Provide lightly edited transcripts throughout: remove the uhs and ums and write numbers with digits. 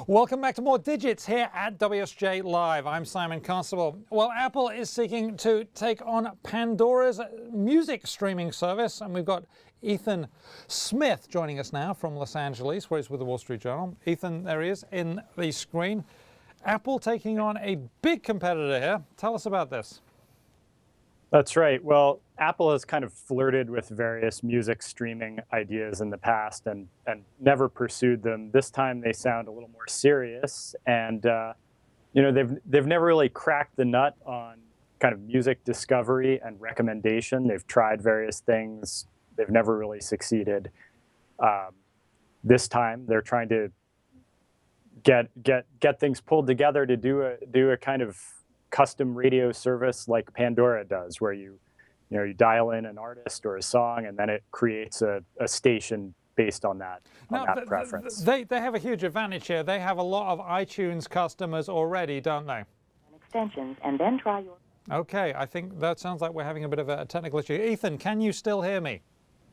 Welcome back to more Digits here at WSJ Live. I'm Simon Constable. Well, Apple is seeking to take on Pandora's music streaming service, and we've got Ethan Smith joining us now from Los Angeles, where he's with the Wall Street Journal. Ethan, there he is in the screen. Apple taking on a big competitor here. Tell us about this. That's right. Well, Apple has kind of flirted with various music streaming ideas in the past and never pursued them. This time they sound a little more serious, and they've never really cracked the nut on kind of music discovery and recommendation. They've tried various things. They've never really succeeded. This time they're trying to get things pulled together to do a kind of custom radio service like Pandora does, where you dial in an artist or a song, and then it creates a station based on that preference. They have a huge advantage here. They have a lot of iTunes customers already, don't they? Extensions, and then try your... Okay, I think that sounds like we're having a bit of a technical issue. Ethan, can you still hear me?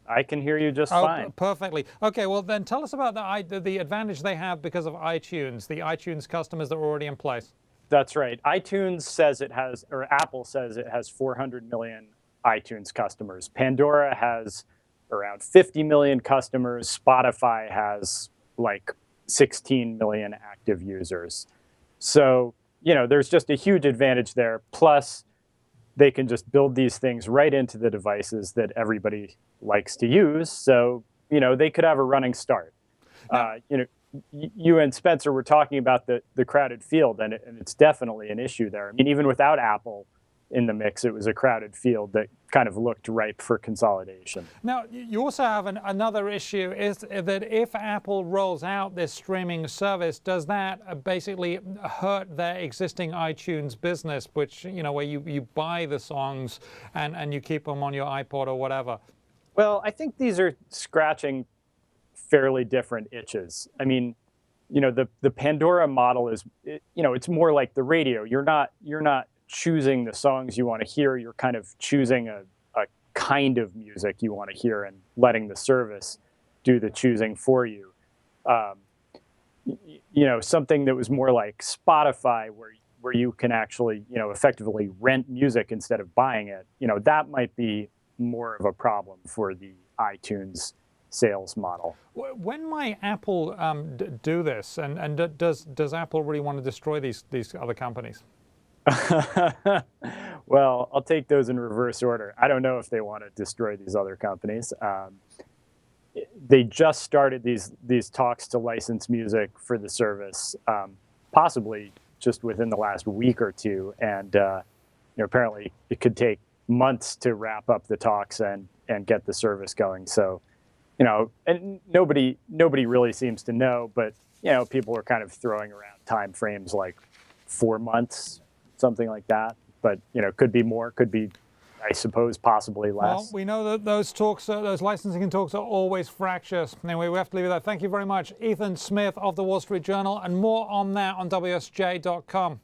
I can hear you just fine. Perfectly. Okay, well then tell us about the advantage they have because of iTunes, the iTunes customers that are already in place. That's right. iTunes says it has, or Apple says it has 400 million iTunes customers. Pandora has around 50 million customers. Spotify has like 16 million active users. So, there's just a huge advantage there. Plus, they can just build these things right into the devices that everybody likes to use. So, they could have a running start. You and Spencer were talking about the crowded field, and it's definitely an issue there. I mean, even without Apple in the mix, it was a crowded field that kind of looked ripe for consolidation. Now, you also have another issue, is that if Apple rolls out this streaming service, does that basically hurt their existing iTunes business, which, where you buy the songs and you keep them on your iPod or whatever? Well, I think these are scratching fairly different itches. I mean, the Pandora model is, it's more like the radio. You're not choosing the songs you want to hear. You're kind of choosing a kind of music you want to hear and letting the service do the choosing for you. Something that was more like Spotify, where you can actually, effectively rent music instead of buying it. That might be more of a problem for the iTunes sales model. When might Apple do this, and does Apple really want to destroy these other companies? Well, I'll take those in reverse order. I don't know if they want to destroy these other companies. They just started these talks to license music for the service, possibly just within the last week or two, and apparently it could take months to wrap up the talks and get the service going. So, and nobody really seems to know, but people are kind of throwing around time frames like 4 months, something like that. But could be more, could be, I suppose, possibly less. Well, we know that those talks, those licensing talks, are always fractious. Anyway, we have to leave it there. Thank you very much, Ethan Smith of the Wall Street Journal, and more on that on WSJ.com.